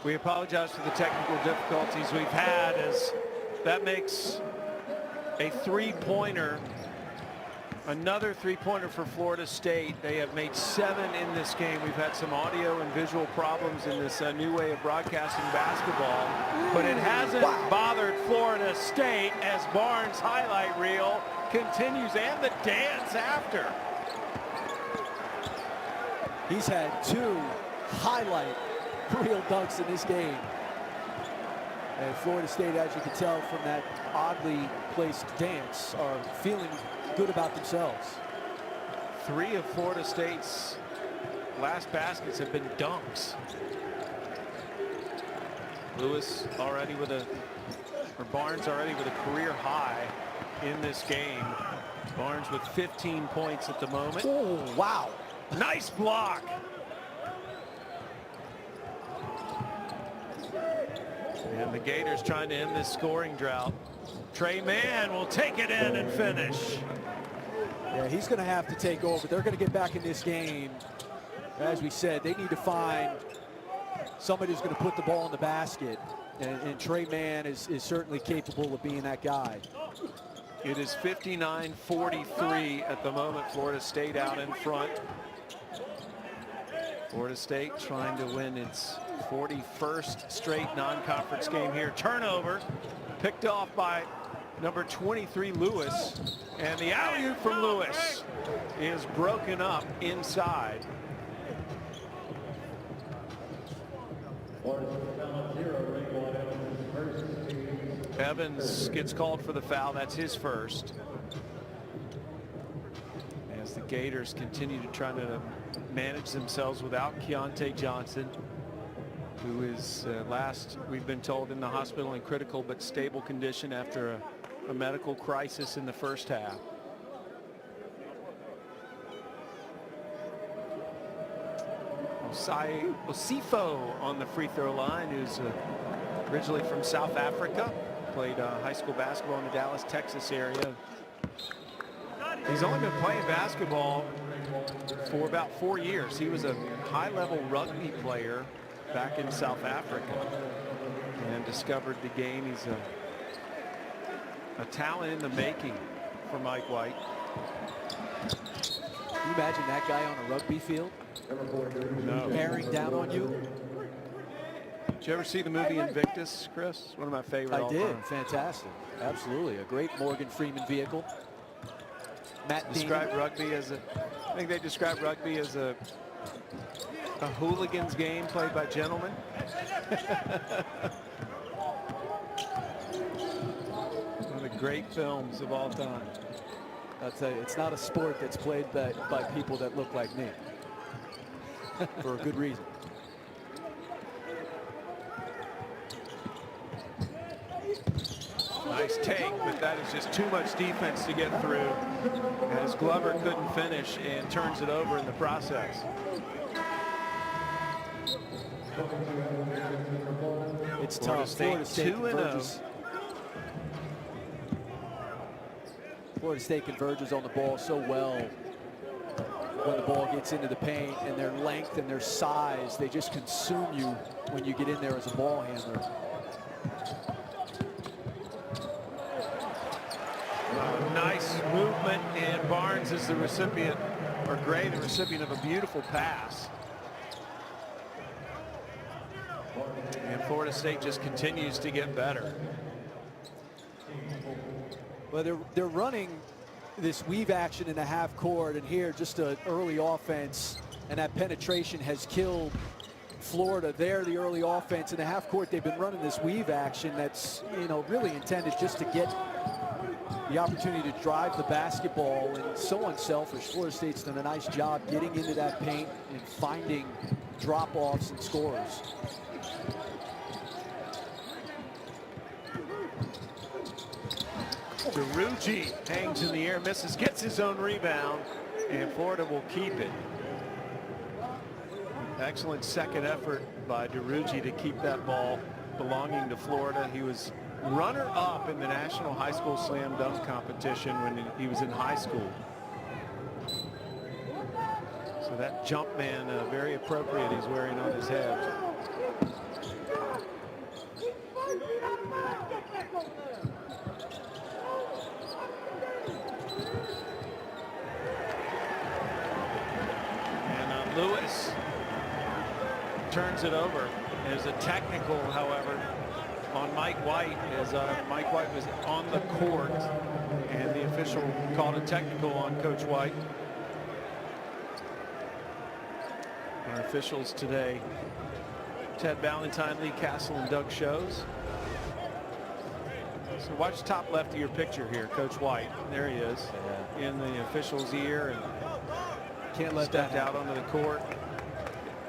We apologize for the technical difficulties we've had, as that makes a three-pointer, another three-pointer for Florida State. They have made 7 in this game. We've had some audio and visual problems in this new way of broadcasting basketball, but it hasn't bothered Florida State as Barnes' highlight reel continues, and the dance after. He's had 2 highlight real dunks in this game. And Florida State, as you can tell from that oddly placed dance, are feeling good about themselves. 3 of Florida State's last baskets have been dunks. Lewis already with Barnes already with a career high in this game. Barnes with 15 points at the moment. Oh, wow. Nice block. And the Gators trying to end this scoring drought. Trey Mann will take it in and finish. Yeah, he's going to have to take over. They're going to get back in this game. As we said, they need to find somebody who's going to put the ball in the basket. And Trey Mann is certainly capable of being that guy. It is 59-43 at the moment. Florida State out in front. Florida State trying to win its 41st straight non-conference game here. Turnover picked off by number 23 Lewis, and the alley-oop from Lewis is broken up inside. Evans gets called for the foul. That's his first. As the Gators continue to try to manage themselves without Keontae Johnson, who is last, we've been told, in the hospital in critical but stable condition after a medical crisis in the first half. Osai Osifo on the free throw line, who's originally from South Africa, played high school basketball in the Dallas, Texas area. He's only been playing basketball for about 4 years. He was a high-level rugby player back in South Africa and discovered the game. He's a talent in the making for Mike White. Can you imagine that guy on a rugby field? No. Bearing down on you? Did you ever see the movie Invictus, Chris? One of my favorite. I did. Fantastic. Absolutely. A great Morgan Freeman vehicle. Matt described rugby as I think they described rugby as a hooligan's game played by gentlemen. One of the great films of all time. I'll tell you, it's not a sport that's played by people that look like me. For a good reason. Nice take, but that is just too much defense to get through, as Glover couldn't finish and turns it over in the process. It's tough. Florida State converges. Florida State converges on the ball so well when the ball gets into the paint, and their length and their size, they just consume you when you get in there as a ball handler. Nice movement, and Barnes is the recipient, or Gray the recipient, of a beautiful pass. And Florida State just continues to get better. Well, they're running this weave action in the half court, and here just an early offense, and that penetration has killed Florida. There, the early offense in the half court, they've been running this weave action that's, you know, really intended just to get the opportunity to drive the basketball, and so unselfish. Florida State's done a nice job getting into that paint and finding drop-offs and scores. DeRuggi hangs in the air, misses, gets his own rebound, and Florida will keep it. Excellent second effort by DeRuggi to keep that ball belonging to Florida. He was runner-up in the National High School Slam Dunk Competition when he was in high school. So that jump man, very appropriate, he's wearing on his head. And Lewis turns it over. There's a technical, however, on Mike White, as Mike White was on the court, and the official called a technical on Coach White. Our officials today, Ted Ballantyne, Lee Castle, and Doug Shows. So watch top left of your picture here, Coach White. There he is, in the official's ear, and Can't let stepped that out onto the court.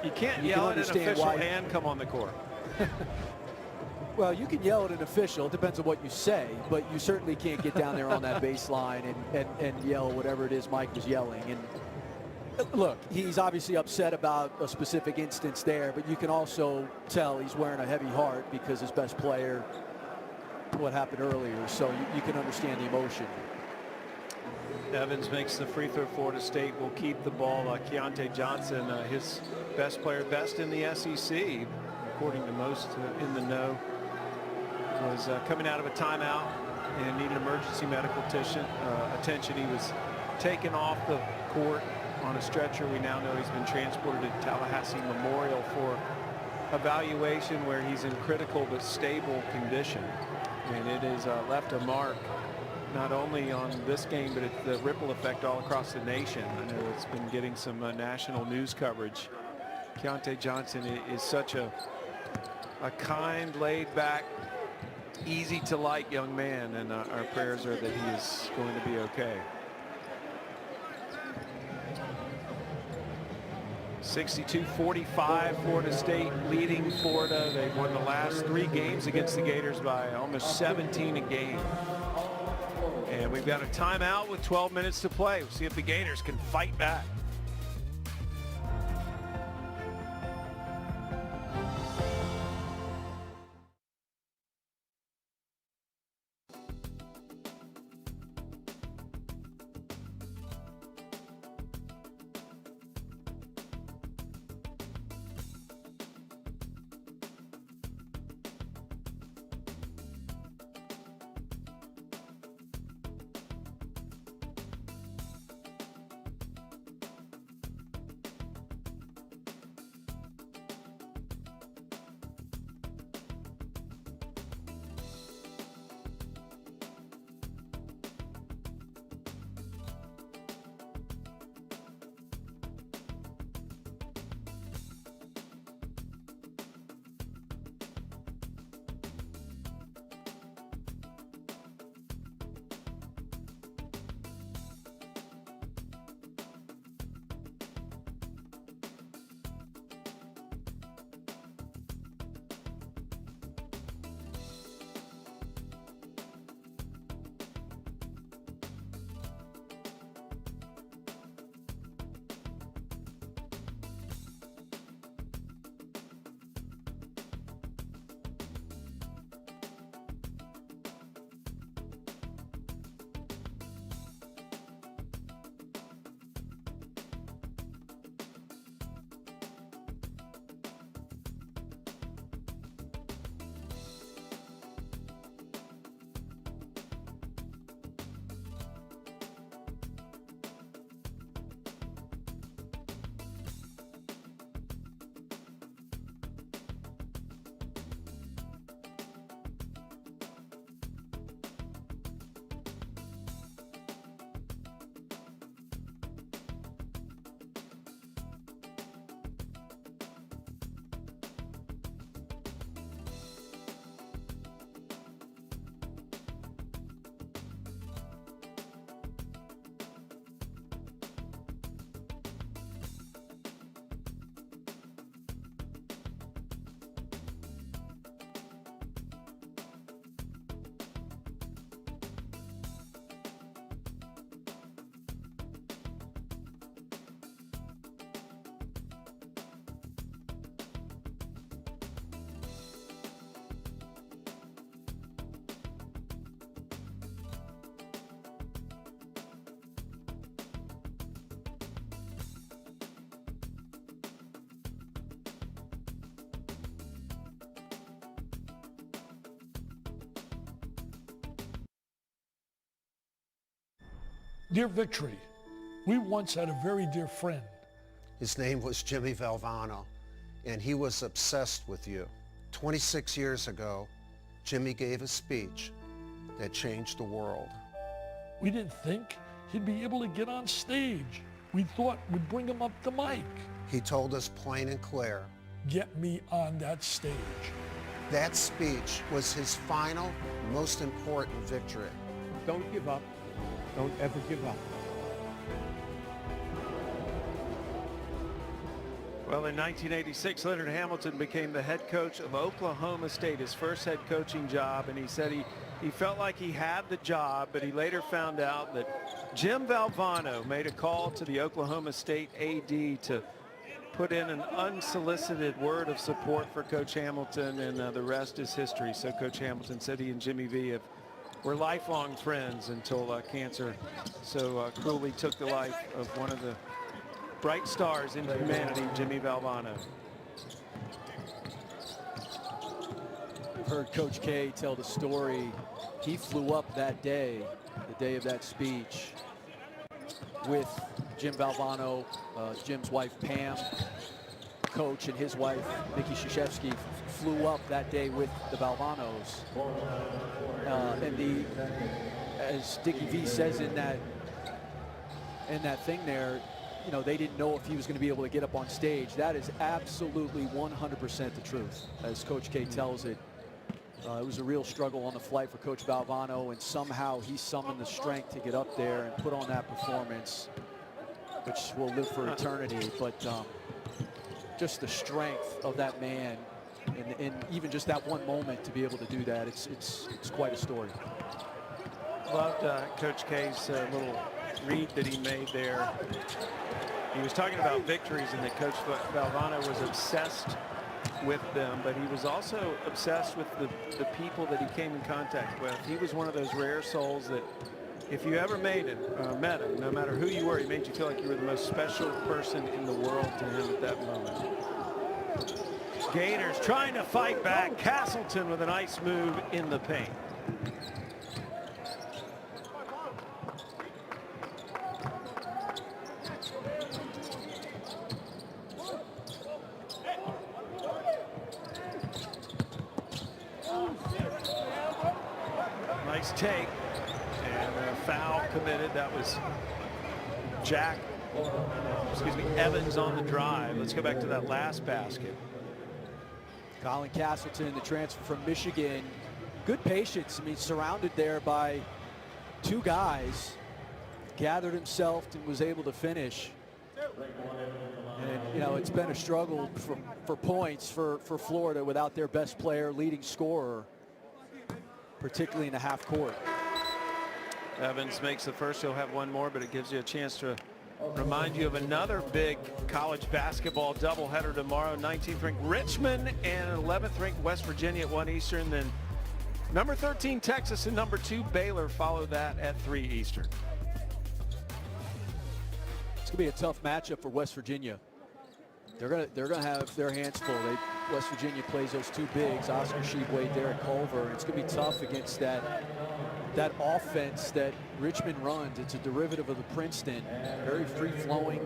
You can't yell at an official and come on the court. Well, you can yell at an official. It depends on what you say, but you certainly can't get down there on that baseline and yell whatever it is Mike was yelling. And look, he's obviously upset about a specific instance there, but you can also tell he's wearing a heavy heart because his best player, what happened earlier. So you can understand the emotion. Evans makes the free throw. Florida State will keep the ball. Keontae Johnson, his best player, best in the SEC, according to most in the know, was coming out of a timeout and needed emergency medical attention. He was taken off the court on a stretcher. We now know he's been transported to Tallahassee Memorial for evaluation, where he's in critical but stable condition. And it has left a mark not only on this game, but it's the ripple effect all across the nation. I know it's been getting some national news coverage. Keontae Johnson is such a kind, laid-back, easy-to-like young man, and our prayers are that he is going to be okay. 62-45, Florida State leading Florida. They've won the last 3 games against the Gators by almost 17 a game. And we've got a timeout with 12 minutes to play. We'll see if the Gators can fight back. Dear Victory, we once had a very dear friend. His name was Jimmy Valvano, and he was obsessed with you. 26 years ago, Jimmy gave a speech that changed the world. We didn't think he'd be able to get on stage. We thought we'd bring him up the mic. He told us plain and clear, Get me on that stage. that speech was his final, most important victory. Don't give up. Don't ever give up. Well, in 1986, Leonard Hamilton became the head coach of Oklahoma State, his first head coaching job, and he said he felt like he had the job, but he later found out that Jim Valvano made a call to the Oklahoma State AD to put in an unsolicited word of support for Coach Hamilton, and the rest is history. So Coach Hamilton said he and Jimmy V were lifelong friends until cancer so cruelly took the life of one of the bright stars in humanity, Jimmy Valvano. We've heard Coach K tell the story. He flew up that day, the day of that speech, with Jim Valvano, Jim's wife Pam, Coach, and his wife Mickey Krzyzewski flew up that day with the Valvanos. And as Dickie V says in that thing there, you know, they didn't know if he was going to be able to get up on stage. That is absolutely 100% the truth, as Coach K tells it. It was a real struggle on the flight for Coach Valvano, and somehow he summoned the strength to get up there and put on that performance, which will live for eternity. But just the strength of that man, and even just that one moment to be able to do that, it's quite a story. Loved Coach K's little read that he made there. He was talking about victories and that Coach Valvano was obsessed with them, but he was also obsessed with the people that he came in contact with. He was one of those rare souls that if you ever met him, no matter who you were, he made you feel like you were the most special person in the world to him at that moment. Gators trying to fight back. Castleton with a nice move in the paint. Nice take, and a foul committed. That was Evans on the drive. Let's go back to that last basket. Colin Castleton, the transfer from Michigan, good patience. I mean, surrounded there by two guys, gathered himself and was able to finish. And, you know, it's been a struggle for points for Florida without their best player, leading scorer, particularly in the half court. Evans makes the first. He'll have one more, but it gives you a chance to remind you of another big college basketball doubleheader tomorrow. 19th ranked Richmond and 11th ranked West Virginia at 1 Eastern. Then number 13 Texas and number 2 Baylor follow that at 3 Eastern. It's gonna be a tough matchup for West Virginia. They're gonna have their hands full. West Virginia plays those two bigs, Oscar Tshiebwe, Derek Culver. It's gonna be tough against that offense that Richmond runs. It's a derivative of the Princeton, very free-flowing.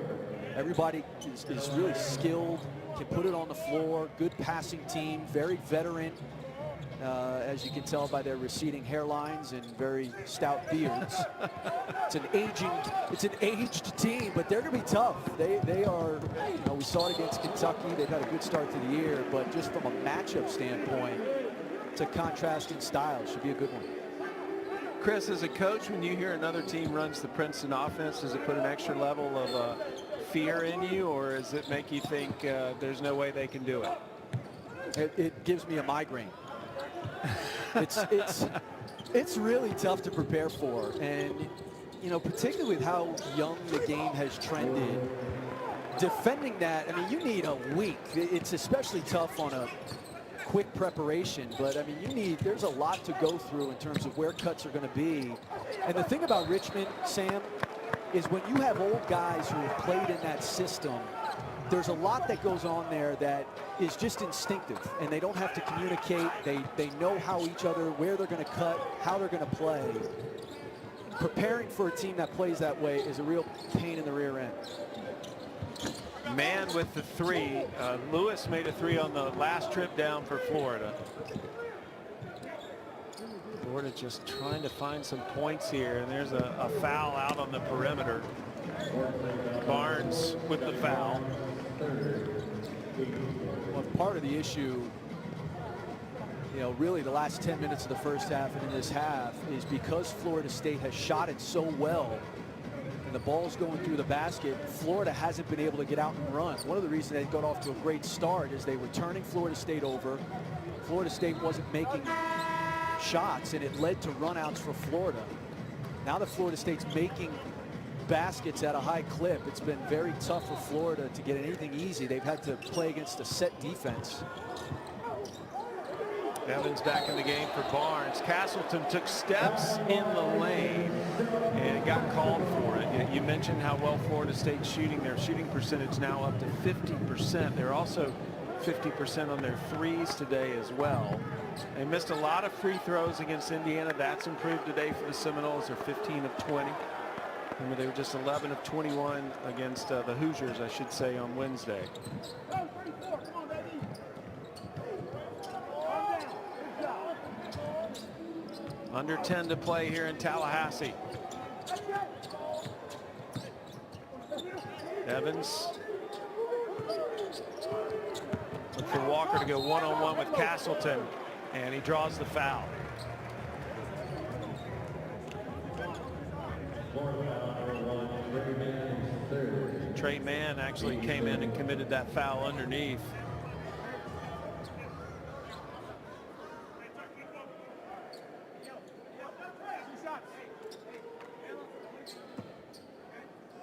Everybody is really skilled, can put it on the floor, good passing team, very veteran, as you can tell by their receding hairlines and very stout beards. It's an aged team, but they're gonna be tough. They are, you know, we saw it against Kentucky. They've had a good start to the year, but just from a matchup standpoint, it's a contrast in style. It should be a good one. Chris, as a coach, when you hear another team runs the Princeton offense, does it put an extra level of fear in you, or does it make you think there's no way they can do it? It gives me a migraine. It's really tough to prepare for, and you know, particularly with how young the game has trended. Defending that, I mean, you need a week. It's especially tough on a quick preparation, but I mean, there's a lot to go through in terms of where cuts are going to be. And the thing about Richmond, Sam, is when you have old guys who have played in that system, there's a lot that goes on there that is just instinctive, and they don't have to communicate. They know how each other, where they're going to cut, how they're going to play. preparing for a team that plays that way is a real pain in the rear end. Man with the three. Lewis made a three on the last trip down for Florida. Florida just trying to find some points here, and there's a foul out on the perimeter. Barnes with the foul. Well, part of the issue, you know, really the last 10 minutes of the first half and in this half is because Florida State has shot it so well and the ball's going through the basket, Florida hasn't been able to get out and run. One of the reasons they got off to a great start is they were turning Florida State over. Florida State wasn't making shots, and it led to runouts for Florida. Now that Florida State's making baskets at a high clip, it's been very tough for Florida to get anything easy. They've had to play against a set defense. Evans back in the game for Barnes. Castleton took steps in the lane and got called for it. You mentioned how well Florida State's shooting. Their shooting percentage now up to 50%. They're also 50% on their threes today as well. They missed a lot of free throws against Indiana. That's improved today for the Seminoles. They're 15 of 20. Remember, they were just 11 of 21 against the Hoosiers, I should say, on Wednesday. Under 10 to play here in Tallahassee. Evans. Look for Walker to go one-on-one with Castleton, and he draws the foul. Trey Mann actually came in and committed that foul underneath.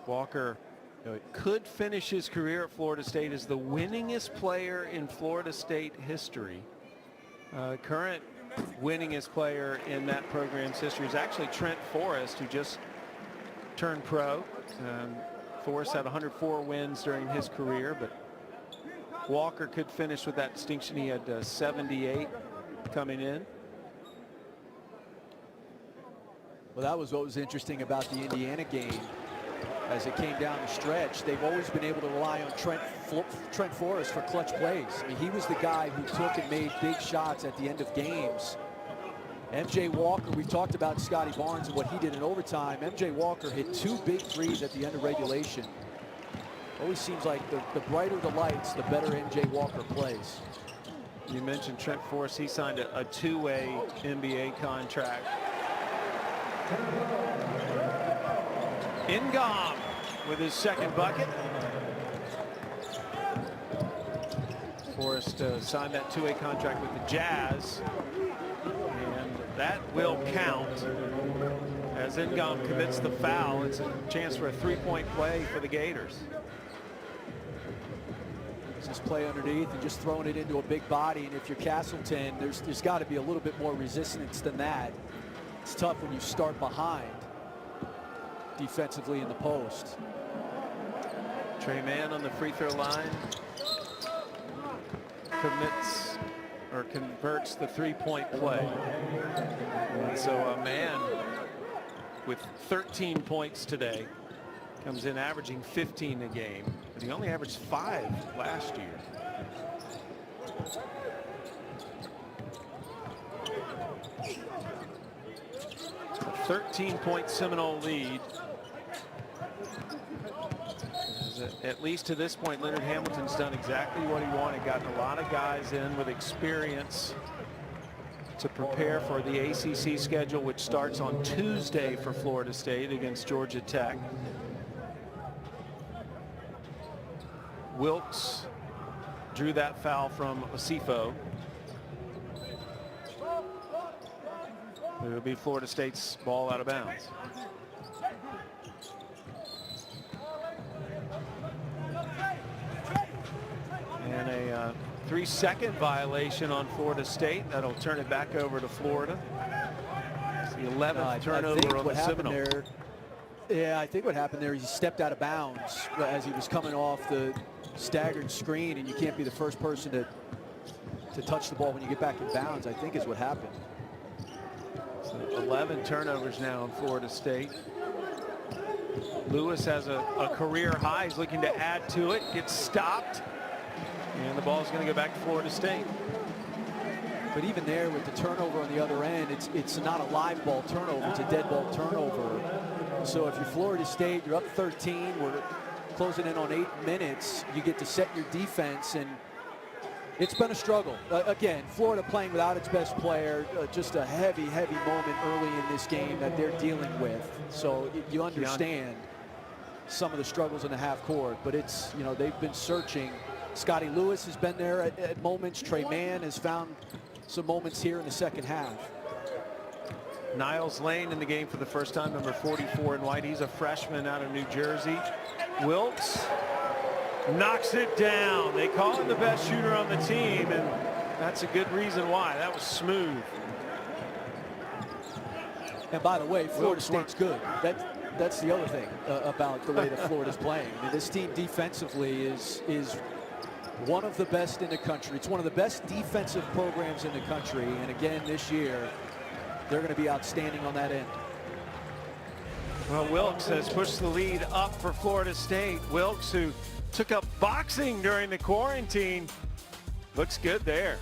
Walker could finish his career at Florida State as the winningest player in Florida State history. Current winningest player in that program's history is actually Trent Forrest, who just turned pro. Forrest had 104 wins during his career, but Walker could finish with that distinction. He had 78 coming in. Well, that was what was interesting about the Indiana game. As it came down the stretch, they've always been able to rely on Trent Forrest for clutch plays. I mean, he was the guy who took and made big shots at the end of games. MJ Walker, we talked about Scotty Barnes and what he did in overtime. MJ Walker hit 2 big threes at the end of regulation. Always seems like the brighter the lights, the better MJ Walker plays. You mentioned Trent Forrest. He signed a 2-way NBA contract. Ingom with his second bucket. Forrest signed that 2-way contract with the Jazz, and that will count as Ingom commits the foul. It's a chance for a 3-point play for the Gators. Just play underneath and just throwing it into a big body, and if you're Castleton, there's got to be a little bit more resistance than that. It's tough when you start behind defensively in the post. Trey Mann on the free throw line commits or converts the 3-point play. And so a man with 13 points today comes in averaging 15 a game, but he only averaged 5 last year. A 13-point Seminole lead. At least to this point, Leonard Hamilton's done exactly what he wanted, gotten a lot of guys in with experience to prepare for the ACC schedule, which starts on Tuesday for Florida State against Georgia Tech. Wilkes drew that foul from Osifo. It will be Florida State's ball out of bounds. And a 3-second violation on Florida State. That'll turn it back over to Florida. It's the 11th turnover on the Seminoles. Yeah, I think what happened there is he stepped out of bounds as he was coming off the staggered screen, and you can't be the first person to touch the ball when you get back in bounds, I think is what happened. So 11 turnovers now in Florida State. Lewis has a career high. He's looking to add to it. Gets stopped. And the ball is going to go back to Florida State. But even there with the turnover on the other end, it's not a live ball turnover. It's a dead ball turnover. So if you're Florida State, you're up 13. We're closing in on 8 minutes. You get to set your defense, and it's been a struggle. Again, Florida playing without its best player, just a heavy, heavy moment early in this game that they're dealing with. So you understand some of the struggles in the half court, but it's, you know, they've been searching. Scotty Lewis has been there at moments. Trey Mann has found some moments here in the second half. Niles Lane in the game for the first time, number 44 in white. He's a freshman out of New Jersey. Wilkes knocks it down. They call him the best shooter on the team, and that's a good reason why. That was smooth. And by the way, Florida State's good. That's the other thing about the way that Florida's playing. I mean, this team defensively is one of the best in the country. It's one of the best defensive programs in the country. And again, this year, they're going to be outstanding on that end. Well, Wilkes has pushed the lead up for Florida State. Wilkes, who took up boxing during the quarantine, looks good there.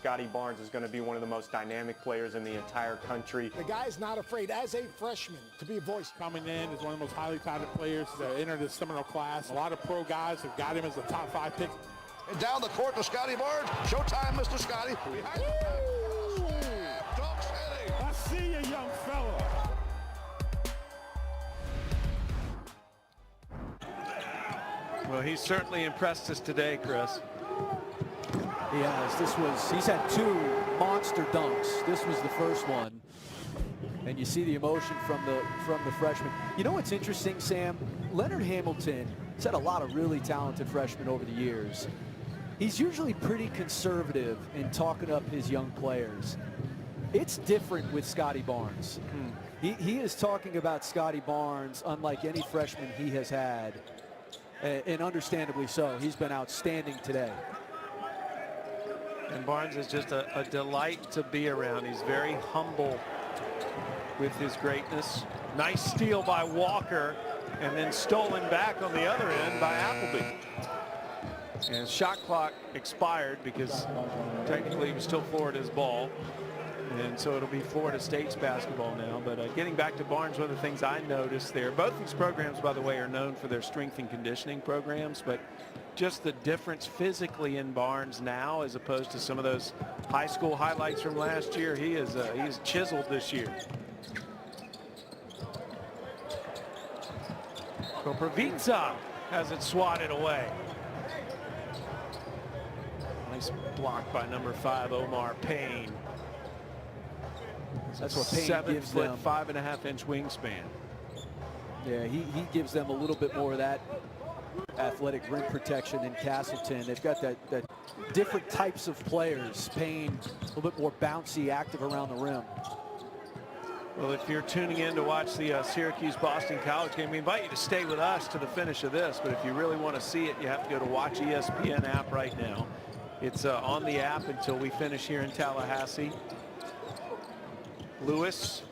Scotty Barnes is going to be one of the most dynamic players in the entire country. The guy's not afraid, as a freshman, to be a voice. Coming in as one of the most highly touted players to enter the Seminole class. A lot of pro guys have got him as a top 5 pick. And down the court to Scotty Barnes. Showtime, Mr. Scotty. I see you, young fella. Well, he's certainly impressed us today, Chris. He has. He's had 2 monster dunks. This was the first one. And you see the emotion from the freshman. You know what's interesting, Sam? Leonard Hamilton has had a lot of really talented freshmen over the years. He's usually pretty conservative in talking up his young players. It's different with Scotty Barnes. He is talking about Scotty Barnes unlike any freshman he has had. and understandably so. He's been outstanding today. And Barnes is just a delight to be around. He's very humble with his greatness. Nice steal by Walker, and then stolen back on the other end by Appleby. And shot clock expired because technically it was still Florida's ball. And so it'll be Florida State's basketball now. But getting back to Barnes, one of the things I noticed there, both these programs, by the way, are known for their strength and conditioning programs, but just the difference physically in Barnes now as opposed to some of those high school highlights from last year. He is chiseled this year. Koprivica has it swatted away. Nice block by number 5, Omar Payne. That's what Payne 7 gives foot, them. 5.5-inch wingspan. Yeah, he gives them a little bit more of that athletic rim protection in Castleton. They've got that different types of players. Payne, a little bit more bouncy, active around the rim. Well, if you're tuning in to watch the Syracuse-Boston College game, we invite you to stay with us to the finish of this. But if you really want to see it, you have to go to Watch ESPN app right now. It's on the app until we finish here in Tallahassee. Lewis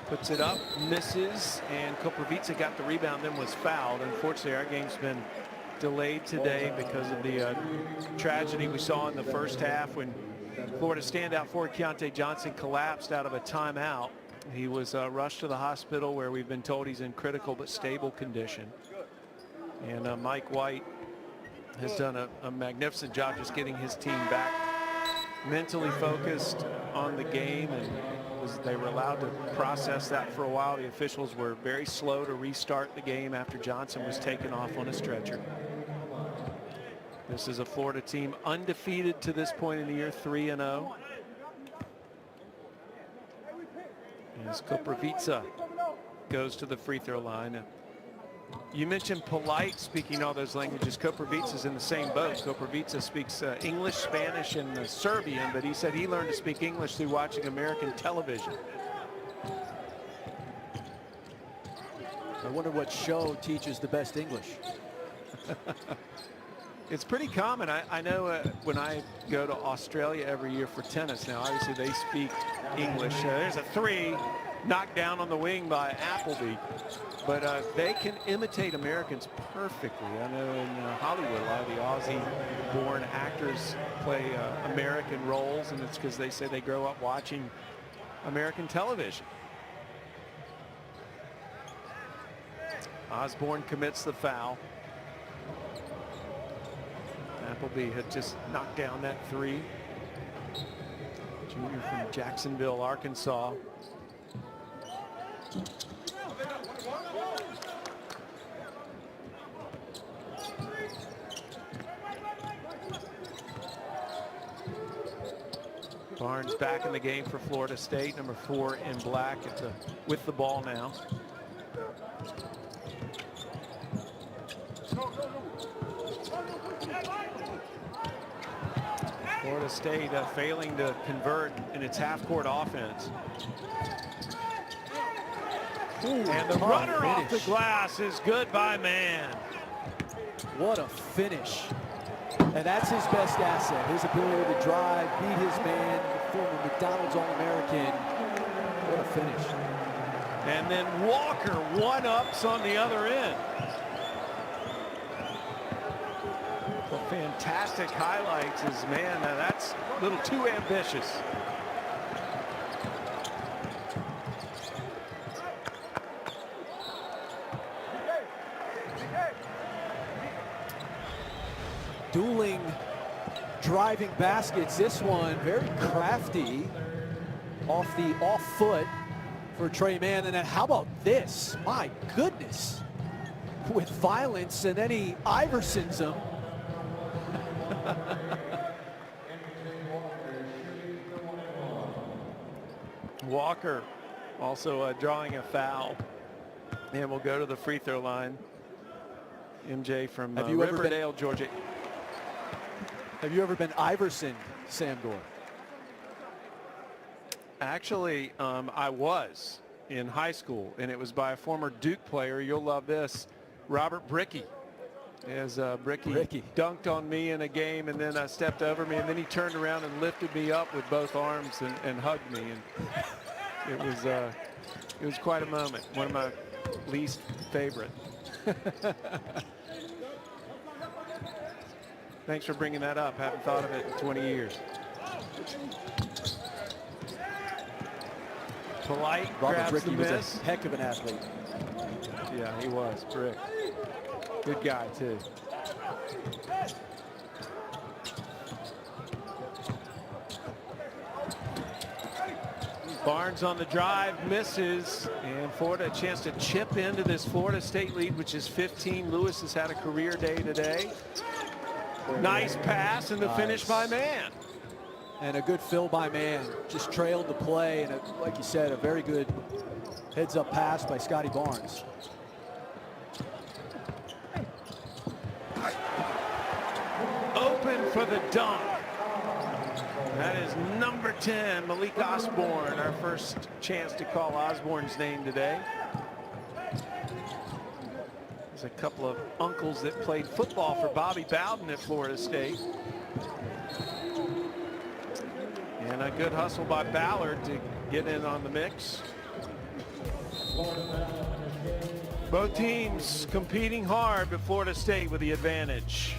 puts it up, misses, and Koprivica got the rebound, then was fouled. Unfortunately, our game's been delayed today because of the tragedy we saw in the first half when Florida standout forward Keontae Johnson collapsed out of a timeout. He was rushed to the hospital where we've been told he's in critical but stable condition. And Mike White has done a magnificent job just getting his team back mentally focused on the game, and they were allowed to process that for a while. The officials were very slow to restart the game after Johnson was taken off on a stretcher. This is a Florida team undefeated to this point in the year, 3-0. As Koprivica goes to the free throw line. You mentioned polite, speaking all those languages. Koprivica's in the same boat. Koprivica speaks English, Spanish, and Serbian, but he said he learned to speak English through watching American television. I wonder what show teaches the best English. It's pretty common. I know when I go to Australia every year for tennis now, obviously they speak English. There's a 3 knocked down on the wing by Appleby. But they can imitate Americans perfectly. I know in Hollywood, a lot of the Aussie-born actors play American roles, and it's because they say they grow up watching American television. Osborne commits the foul. Appleby had just knocked down that 3. Junior from Jacksonville, Arkansas. Barnes back in the game for Florida State, number 4 in black with the ball now. Florida State failing to convert in its half-court offense. Ooh, and the runner off the glass is good by Mann. What a finish. And that's his best asset, his ability to drive, beat his man, former McDonald's All-American. What a finish. And then Walker one-ups on the other end. Well, fantastic highlights is, man, now that's a little too ambitious. Dueling driving baskets. This one very crafty off the off foot for Trey Mann. And then how about this? My goodness. With violence, and then he Iversons him. Walker also drawing a foul. And we'll go to the free throw line. MJ from Riverdale, Georgia. Have you ever been Iverson, Sam Gore? Actually, I was in high school, and it was by a former Duke player. You'll love this, Robert Brickey. As Ricky dunked on me in a game and then stepped over me, and then he turned around and lifted me up with both arms and hugged me, and it was quite a moment. One of my least favorite. Thanks for bringing that up. Haven't thought of it in 20 years. Polite grabs Ricky the miss. was a heck of an athlete. Yeah, he was. Brick. Good guy, too. Barnes on the drive, misses, and Florida a chance to chip into this Florida State lead, which is 15. Lewis has had a career day today. Nice pass, and the finish by Mann. And a good fill by Mann. Just trailed the play, and like you said, a very good heads-up pass by Scotty Barnes. Open for the dunk. That is number 10, Malik Osborne. Our first chance to call Osborne's name today. There's a couple of uncles that played football for Bobby Bowden at Florida State. And a good hustle by Ballard to get in on the mix. Both teams competing hard, but Florida State with the advantage.